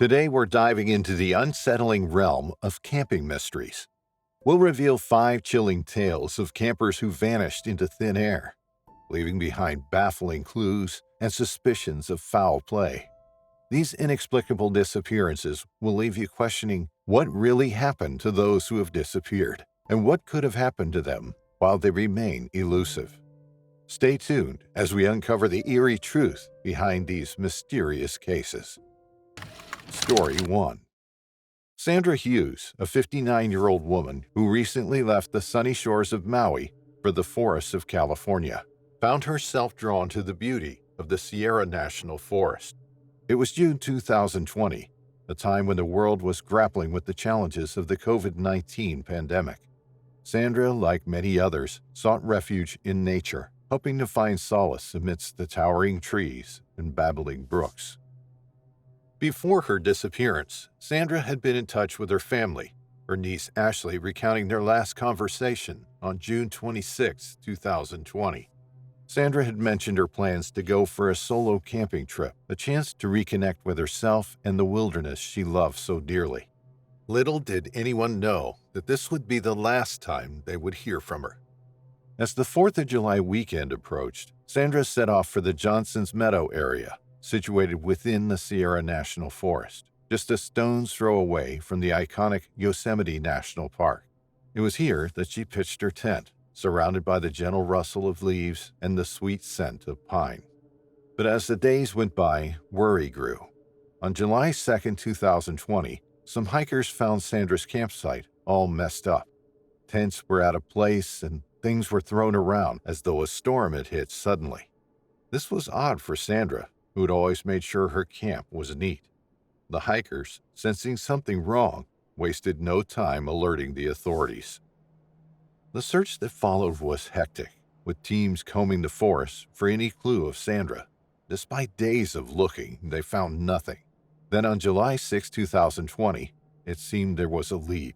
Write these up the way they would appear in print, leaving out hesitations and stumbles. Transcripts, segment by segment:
Today we're diving into the unsettling realm of camping mysteries. We'll reveal 5 chilling tales of campers who vanished into thin air, leaving behind baffling clues and suspicions of foul play. These inexplicable disappearances will leave you questioning what really happened to those who have disappeared and what could have happened to them while they remain elusive. Stay tuned as we uncover the eerie truth behind these mysterious cases. Story 1. Sandra Hughes, a 59-year-old woman who recently left the sunny shores of Maui for the forests of California, found herself drawn to the beauty of the Sierra National Forest. It was June 2020, a time when the world was grappling with the challenges of the COVID-19 pandemic. Sandra, like many others, sought refuge in nature, hoping to find solace amidst the towering trees and babbling brooks. Before her disappearance, Sandra had been in touch with her family, her niece Ashley recounting their last conversation on June 26, 2020. Sandra had mentioned her plans to go for a solo camping trip, a chance to reconnect with herself and the wilderness she loved so dearly. Little did anyone know that this would be the last time they would hear from her. As the 4th of July weekend approached, Sandra set off for the Johnson's Meadow area, situated within the Sierra National Forest, just a stone's throw away from the iconic Yosemite National Park. It was here that she pitched her tent, surrounded by the gentle rustle of leaves and the sweet scent of pine. But as the days went by, worry grew. On July 2, 2020, some hikers found Sandra's campsite all messed up. Tents were out of place and things were thrown around as though a storm had hit suddenly. This was odd for Sandra, who had always made sure her camp was neat. The hikers, sensing something wrong, wasted no time alerting the authorities. The search that followed was hectic, with teams combing the forest for any clue of Sandra. Despite days of looking, they found nothing. Then on July 6, 2020, it seemed there was a lead.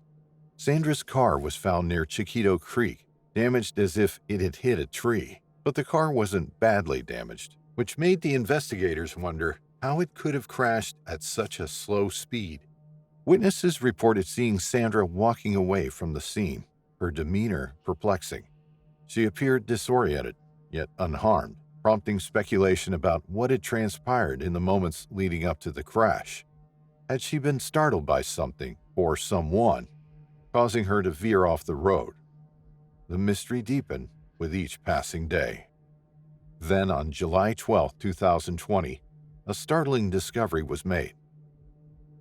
Sandra's car was found near Chiquito Creek, damaged as if it had hit a tree, but the car wasn't badly damaged, which made the investigators wonder how it could have crashed at such a slow speed. Witnesses reported seeing Sandra walking away from the scene, her demeanor perplexing. She appeared disoriented, yet unharmed, prompting speculation about what had transpired in the moments leading up to the crash. Had she been startled by something or someone, causing her to veer off the road? The mystery deepened with each passing day. Then on July 12, 2020, a startling discovery was made.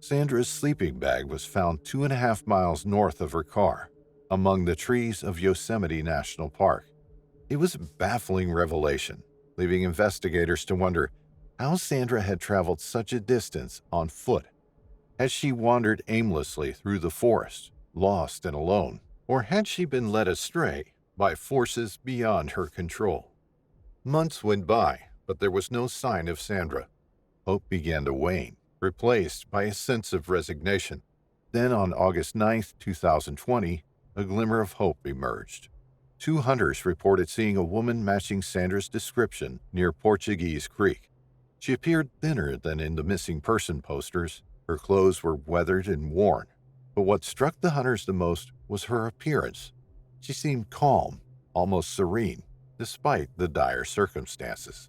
Sandra's sleeping bag was found 2.5 miles north of her car, among the trees of Yosemite National Park. It was a baffling revelation, leaving investigators to wonder how Sandra had traveled such a distance on foot. Had she wandered aimlessly through the forest, lost and alone, or had she been led astray by forces beyond her control? Months went by, but there was no sign of Sandra. Hope began to wane, replaced by a sense of resignation. Then on August 9, 2020, a glimmer of hope emerged. 2 hunters reported seeing a woman matching Sandra's description near Portuguese Creek. She appeared thinner than in the missing person posters. Her clothes were weathered and worn. But what struck the hunters the most was her appearance. She seemed calm, almost serene, despite the dire circumstances.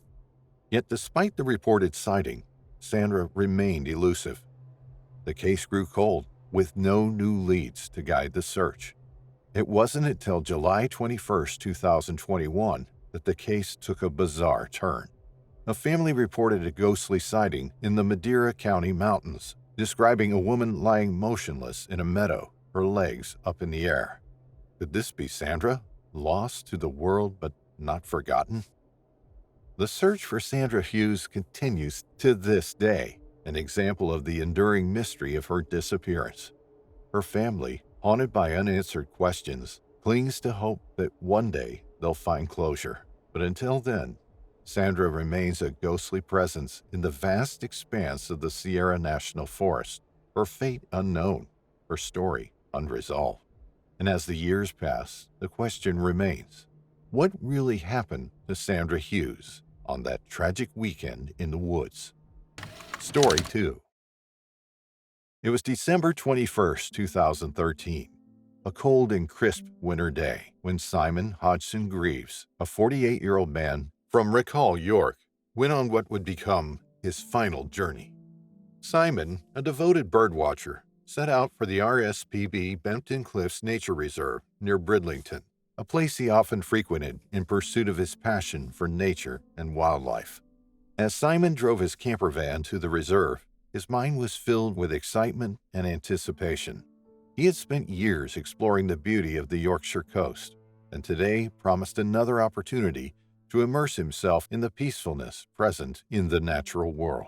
Yet despite the reported sighting, Sandra remained elusive. The case grew cold, with no new leads to guide the search. It wasn't until July 21, 2021, that the case took a bizarre turn. A family reported a ghostly sighting in the Madera County mountains, describing a woman lying motionless in a meadow, her legs up in the air. Could this be Sandra, lost to the world but not forgotten? The search for Sandra Hughes continues to this day, an example of the enduring mystery of her disappearance. Her family, haunted by unanswered questions, clings to hope that one day they'll find closure. But until then, Sandra remains a ghostly presence in the vast expanse of the Sierra National Forest, her fate unknown, her story unresolved. And as the years pass, the question remains, what really happened to Sandra Hughes on that tragic weekend in the woods? Story 2. It was December 21st, 2013, a cold and crisp winter day when Simon Hodgson Greaves, a 48-year-old man from Recall, York, went on what would become his final journey. Simon, a devoted birdwatcher, set out for the RSPB Bempton Cliffs Nature Reserve near Bridlington, a place he often frequented in pursuit of his passion for nature and wildlife. As Simon drove his camper van to the reserve, his mind was filled with excitement and anticipation. He had spent years exploring the beauty of the Yorkshire coast, and today promised another opportunity to immerse himself in the peacefulness present in the natural world.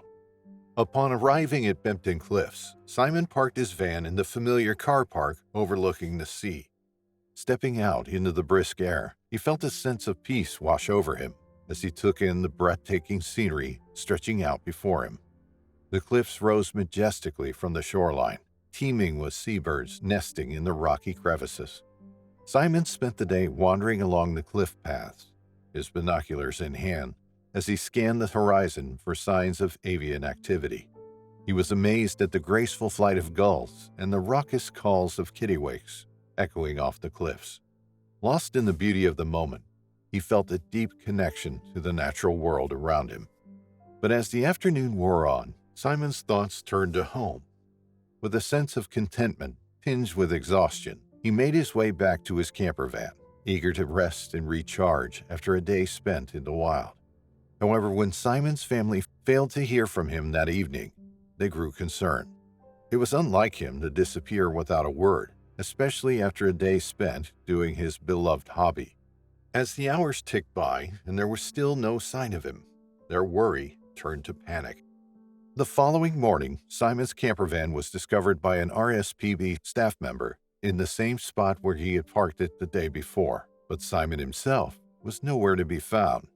Upon arriving at Bempton Cliffs, Simon parked his van in the familiar car park overlooking the sea. Stepping out into the brisk air, he felt a sense of peace wash over him as he took in the breathtaking scenery stretching out before him. The cliffs rose majestically from the shoreline, teeming with seabirds nesting in the rocky crevices. Simon spent the day wandering along the cliff paths, his binoculars in hand, as he scanned the horizon for signs of avian activity. He was amazed at the graceful flight of gulls and the raucous calls of kittiwakes echoing off the cliffs. Lost in the beauty of the moment, he felt a deep connection to the natural world around him. But as the afternoon wore on, Simon's thoughts turned to home. With a sense of contentment tinged with exhaustion, he made his way back to his camper van, eager to rest and recharge after a day spent in the wild. However, when Simon's family failed to hear from him that evening, they grew concerned. It was unlike him to disappear without a word, especially after a day spent doing his beloved hobby. As the hours ticked by and there was still no sign of him, their worry turned to panic. The following morning, Simon's camper van was discovered by an RSPB staff member in the same spot where he had parked it the day before, but Simon himself was nowhere to be found.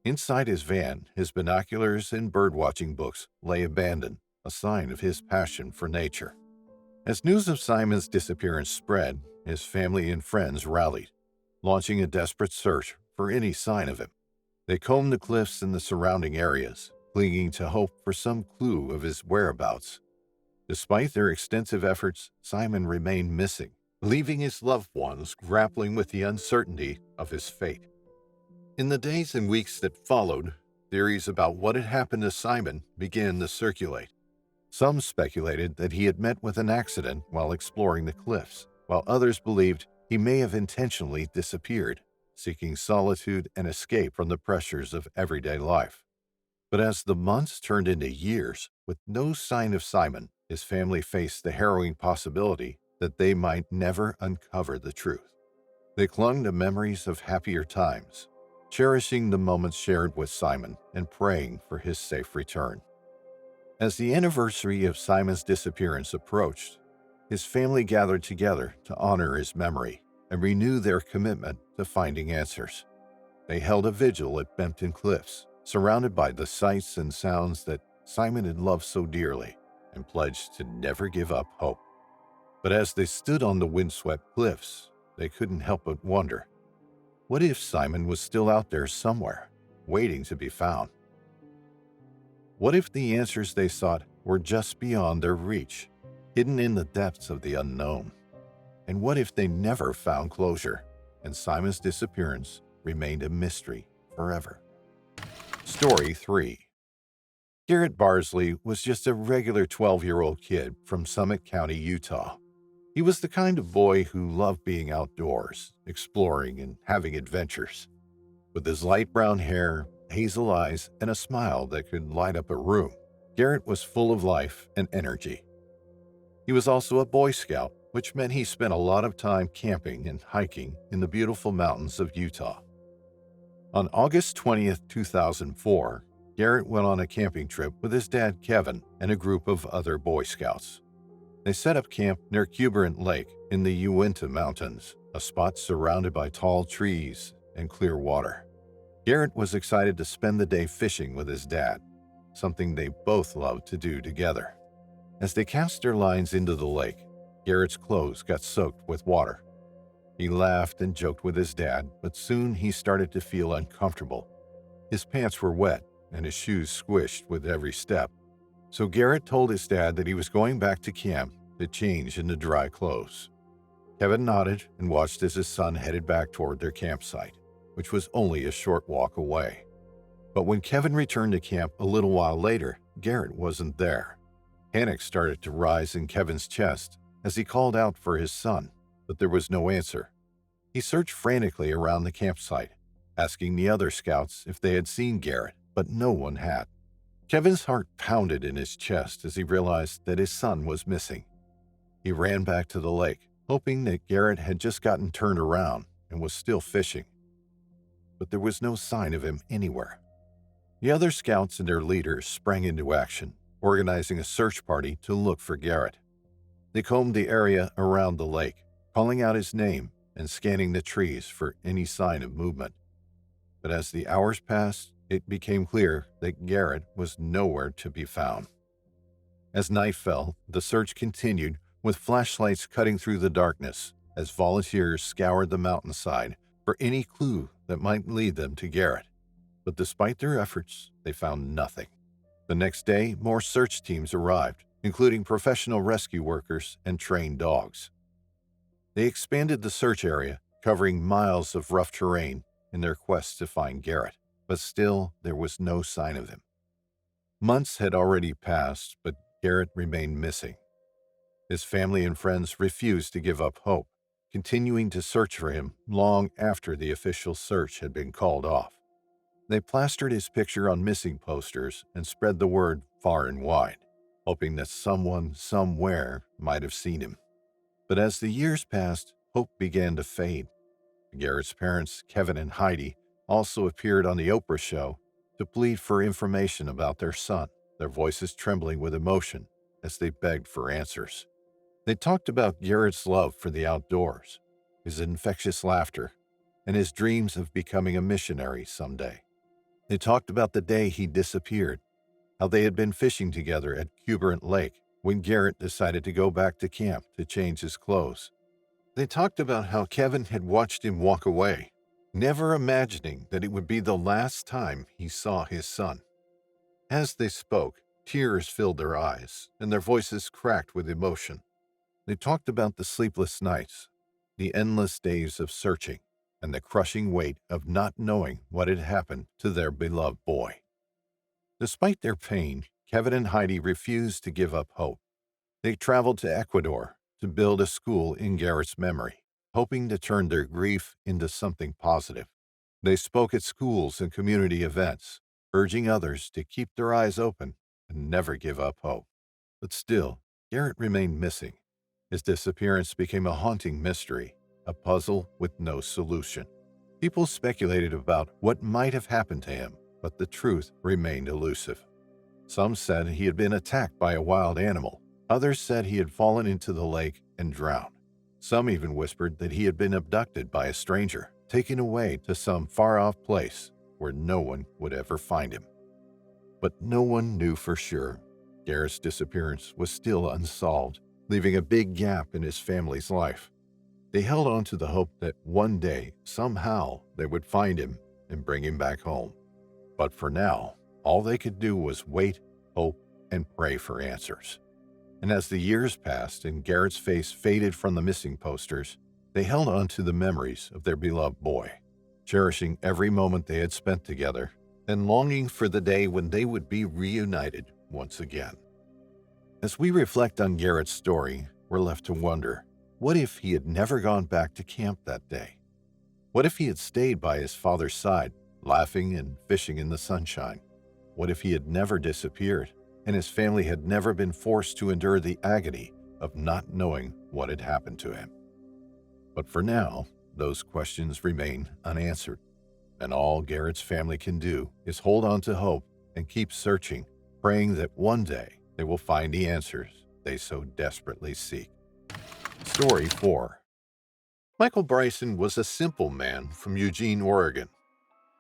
Inside his van, his binoculars and birdwatching books lay abandoned, a sign of his passion for nature. As news of Simon's disappearance spread, his family and friends rallied, launching a desperate search for any sign of him. They combed the cliffs and the surrounding areas, clinging to hope for some clue of his whereabouts. Despite their extensive efforts, Simon remained missing, leaving his loved ones grappling with the uncertainty of his fate. In the days and weeks that followed, theories about what had happened to Simon began to circulate. Some speculated that he had met with an accident while exploring the cliffs, while others believed he may have intentionally disappeared, seeking solitude and escape from the pressures of everyday life. But as the months turned into years, with no sign of Simon, his family faced the harrowing possibility that they might never uncover the truth. They clung to memories of happier times, cherishing the moments shared with Simon and praying for his safe return. As the anniversary of Simon's disappearance approached, his family gathered together to honor his memory and renew their commitment to finding answers. They held a vigil at Bempton Cliffs, surrounded by the sights and sounds that Simon had loved so dearly, and pledged to never give up hope. But as they stood on the windswept cliffs, they couldn't help but wonder, what if Simon was still out there somewhere, waiting to be found? What if the answers they sought were just beyond their reach, hidden in the depths of the unknown? And what if they never found closure, and Simon's disappearance remained a mystery forever? Story 3. Garrett Barsley was just a regular 12-year-old kid from Summit County, Utah. He was the kind of boy who loved being outdoors, exploring, and having adventures. With his light brown hair, hazel eyes, and a smile that could light up a room, Garrett was full of life and energy. He was also a Boy Scout, which meant he spent a lot of time camping and hiking in the beautiful mountains of Utah. On August 20th, 2004, Garrett went on a camping trip with his dad Kevin and a group of other Boy Scouts. They set up camp near Cuberant Lake in the Uinta Mountains, a spot surrounded by tall trees and clear water. Garrett was excited to spend the day fishing with his dad, something they both loved to do together. As they cast their lines into the lake, Garrett's clothes got soaked with water. He laughed and joked with his dad, but soon he started to feel uncomfortable. His pants were wet and his shoes squished with every step. So Garrett told his dad that he was going back to camp to change into dry clothes. Kevin nodded and watched as his son headed back toward their campsite, which was only a short walk away. But when Kevin returned to camp a little while later, Garrett wasn't there. Panic started to rise in Kevin's chest as he called out for his son, but there was no answer. He searched frantically around the campsite, asking the other scouts if they had seen Garrett, but no one had. Kevin's heart pounded in his chest as he realized that his son was missing. He ran back to the lake, hoping that Garrett had just gotten turned around and was still fishing. But there was no sign of him anywhere. The other scouts and their leaders sprang into action, organizing a search party to look for Garrett. They combed the area around the lake, calling out his name and scanning the trees for any sign of movement. But as the hours passed, it became clear that Garrett was nowhere to be found. As night fell, the search continued, with flashlights cutting through the darkness as volunteers scoured the mountainside for any clue that might lead them to Garrett. But despite their efforts, they found nothing. The next day, more search teams arrived, including professional rescue workers and trained dogs. They expanded the search area, covering miles of rough terrain in their quest to find Garrett, but still there was no sign of him. Months had already passed, but Garrett remained missing. His family and friends refused to give up hope, continuing to search for him long after the official search had been called off. They plastered his picture on missing posters and spread the word far and wide, hoping that someone somewhere might have seen him. But as the years passed, hope began to fade. Garrett's parents, Kevin and Heidi, also appeared on the Oprah show to plead for information about their son, their voices trembling with emotion as they begged for answers. They talked about Garrett's love for the outdoors, his infectious laughter, and his dreams of becoming a missionary someday. They talked about the day he disappeared, how they had been fishing together at Cuberant Lake when Garrett decided to go back to camp to change his clothes. They talked about how Kevin had watched him walk away, never imagining that it would be the last time he saw his son. As they spoke, tears filled their eyes and their voices cracked with emotion. They talked about the sleepless nights, the endless days of searching, and the crushing weight of not knowing what had happened to their beloved boy. Despite their pain, Kevin and Heidi refused to give up hope. They traveled to Ecuador to build a school in Garrett's memory, hoping to turn their grief into something positive. They spoke at schools and community events, urging others to keep their eyes open and never give up hope. But still, Garrett remained missing. His disappearance became a haunting mystery, a puzzle with no solution. People speculated about what might have happened to him, but the truth remained elusive. Some said he had been attacked by a wild animal. Others said he had fallen into the lake and drowned. Some even whispered that he had been abducted by a stranger, taken away to some far-off place where no one would ever find him. But no one knew for sure. Garrett's disappearance was still unsolved, leaving a big gap in his family's life. They held on to the hope that one day, somehow, they would find him and bring him back home. But for now, all they could do was wait, hope, and pray for answers. And as the years passed and Garrett's face faded from the missing posters, they held on to the memories of their beloved boy, cherishing every moment they had spent together and longing for the day when they would be reunited once again. As we reflect on Garrett's story, we're left to wonder, what if he had never gone back to camp that day? What if he had stayed by his father's side, laughing and fishing in the sunshine? What if he had never disappeared, and his family had never been forced to endure the agony of not knowing what had happened to him? But for now, those questions remain unanswered, and all Garrett's family can do is hold on to hope and keep searching, praying that one day they will find the answers they so desperately seek. Story 4. Michael Bryson was a simple man from Eugene, Oregon.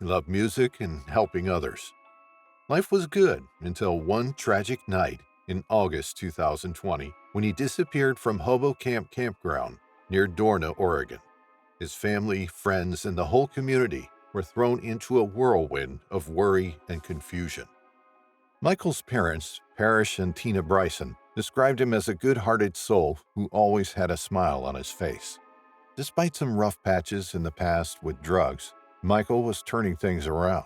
He loved music and helping others. Life was good until one tragic night in August 2020 when he disappeared from Hobo Camp Campground near Dorna, Oregon. His family, friends, and the whole community were thrown into a whirlwind of worry and confusion. Michael's parents, Parrish and Tina Bryson, described him as a good-hearted soul who always had a smile on his face. Despite some rough patches in the past with drugs, Michael was turning things around.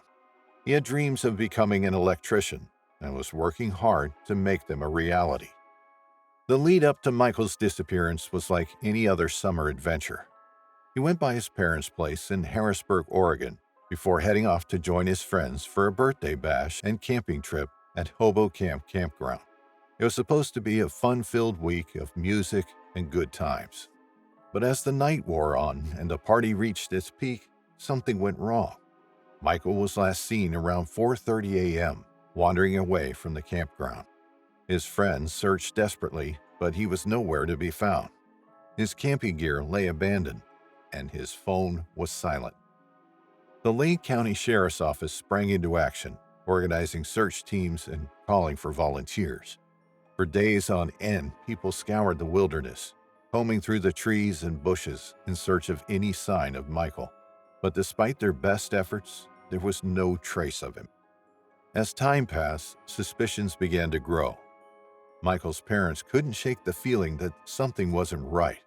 He had dreams of becoming an electrician and was working hard to make them a reality. The lead up to Michael's disappearance was like any other summer adventure. He went by his parents' place in Harrisburg, Oregon, before heading off to join his friends for a birthday bash and camping trip at Hobo Camp Campground. It was supposed to be a fun-filled week of music and good times. But as the night wore on and the party reached its peak, something went wrong. Michael was last seen around 4:30 a.m., wandering away from the campground. His friends searched desperately, but he was nowhere to be found. His camping gear lay abandoned, and his phone was silent. The Lane County Sheriff's Office sprang into action, organizing search teams and calling for volunteers. For days on end, people scoured the wilderness, combing through the trees and bushes in search of any sign of Michael. But despite their best efforts, there was no trace of him. As time passed, suspicions began to grow. Michael's parents couldn't shake the feeling that something wasn't right.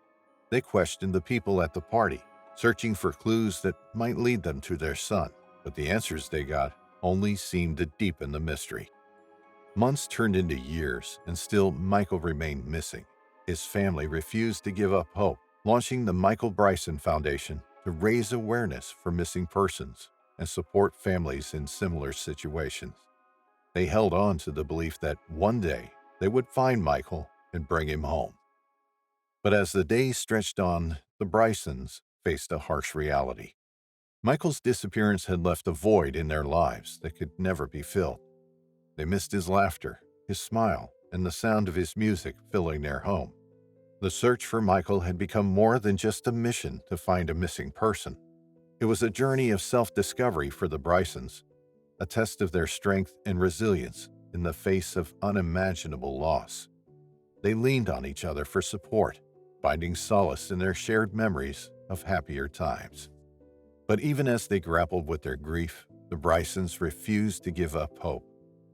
They questioned the people at the party, searching for clues that might lead them to their son, but the answers they got only seemed to deepen the mystery. Months turned into years, and still Michael remained missing. His family refused to give up hope, launching the Michael Bryson Foundation to raise awareness for missing persons and support families in similar situations. They held on to the belief that one day they would find Michael and bring him home. But as the days stretched on, the Brysons faced a harsh reality. Michael's disappearance had left a void in their lives that could never be filled. They missed his laughter, his smile, and the sound of his music filling their home. The search for Michael had become more than just a mission to find a missing person. It was a journey of self-discovery for the Brysons, a test of their strength and resilience in the face of unimaginable loss. They leaned on each other for support, finding solace in their shared memories of happier times. But even as they grappled with their grief, the Brysons refused to give up hope.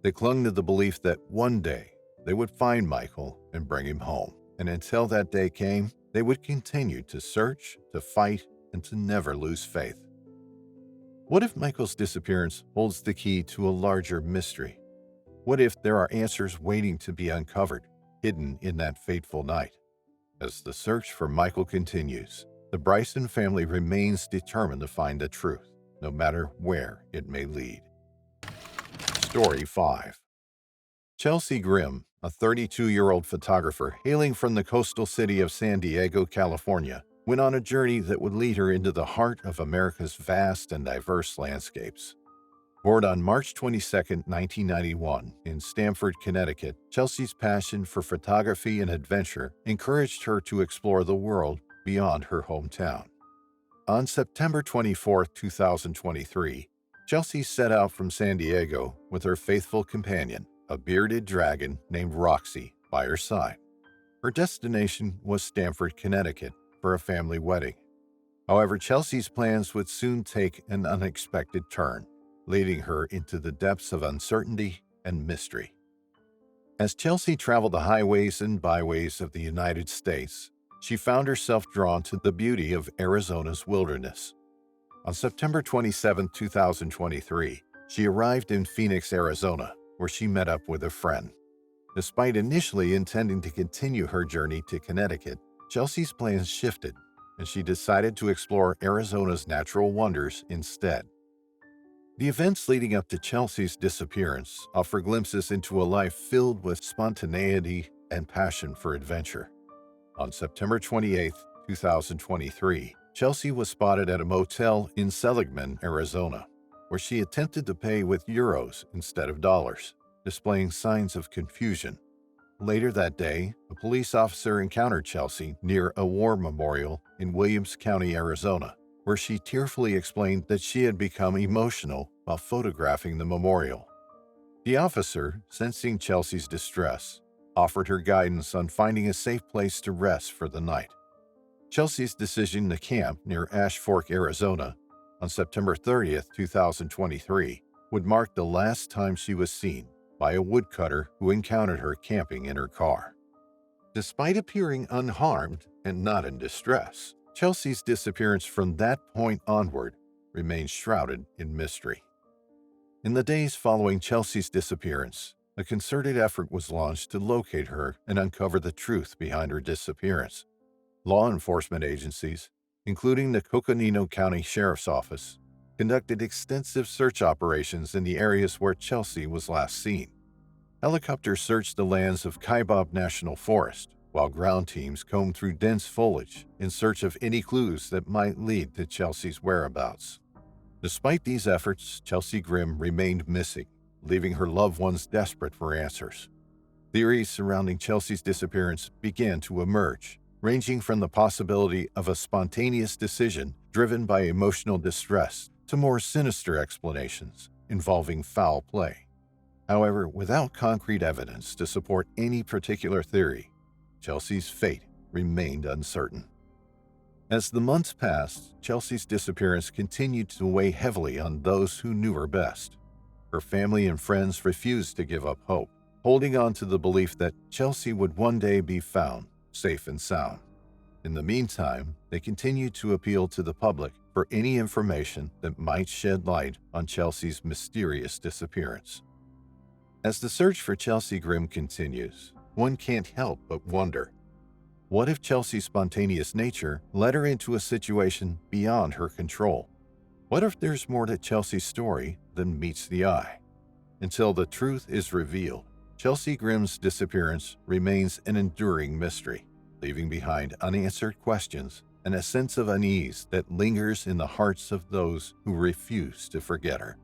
They clung to the belief that one day they would find Michael and bring him home. And until that day came, they would continue to search, to fight, and to never lose faith. What if Michael's disappearance holds the key to a larger mystery? What if there are answers waiting to be uncovered, hidden in that fateful night? As the search for Michael continues, the Bryson family remains determined to find the truth, no matter where it may lead. Story 5. Chelsea Grimm, a 32-year-old photographer hailing from the coastal city of San Diego, California, went on a journey that would lead her into the heart of America's vast and diverse landscapes. Born on March 22, 1991, in Stamford, Connecticut, Chelsea's passion for photography and adventure encouraged her to explore the world beyond her hometown. On September 24, 2023, Chelsea set out from San Diego with her faithful companion, a bearded dragon named Roxy, by her side. Her destination was Stamford, Connecticut, for a family wedding. However, Chelsea's plans would soon take an unexpected turn, leading her into the depths of uncertainty and mystery. As Chelsea traveled the highways and byways of the United States, she found herself drawn to the beauty of Arizona's wilderness. On September 27, 2023, she arrived in Phoenix, Arizona, where she met up with a friend. Despite initially intending to continue her journey to Connecticut, Chelsea's plans shifted, and she decided to explore Arizona's natural wonders instead. The events leading up to Chelsea's disappearance offer glimpses into a life filled with spontaneity and passion for adventure. On September 28, 2023, Chelsea was spotted at a motel in Seligman, Arizona, where she attempted to pay with euros instead of dollars, displaying signs of confusion. Later that day, a police officer encountered Chelsea near a war memorial in Williams County, Arizona, where she tearfully explained that she had become emotional while photographing the memorial. The officer, sensing Chelsea's distress, offered her guidance on finding a safe place to rest for the night. Chelsea's decision to camp near Ash Fork, Arizona, on September 30, 2023, would mark the last time she was seen, by a woodcutter who encountered her camping in her car. Despite appearing unharmed and not in distress, Chelsea's disappearance from that point onward remains shrouded in mystery. In the days following Chelsea's disappearance, a concerted effort was launched to locate her and uncover the truth behind her disappearance. Law enforcement agencies, including the Coconino County Sheriff's Office, conducted extensive search operations in the areas where Chelsea was last seen. Helicopters searched the lands of Kaibab National Forest, while ground teams combed through dense foliage in search of any clues that might lead to Chelsea's whereabouts. Despite these efforts, Chelsea Grimm remained missing, leaving her loved ones desperate for answers. Theories surrounding Chelsea's disappearance began to emerge, ranging from the possibility of a spontaneous decision driven by emotional distress to more sinister explanations involving foul play. However, without concrete evidence to support any particular theory, Chelsea's fate remained uncertain. As the months passed, Chelsea's disappearance continued to weigh heavily on those who knew her best. Her family and friends refused to give up hope, holding on to the belief that Chelsea would one day be found, safe and sound. In the meantime, they continued to appeal to the public for any information that might shed light on Chelsea's mysterious disappearance. As the search for Chelsea Grimm continues, one can't help but wonder, what if Chelsea's spontaneous nature led her into a situation beyond her control? What if there's more to Chelsea's story than meets the eye? Until the truth is revealed, Chelsea Grimm's disappearance remains an enduring mystery, leaving behind unanswered questions and a sense of unease that lingers in the hearts of those who refuse to forget her.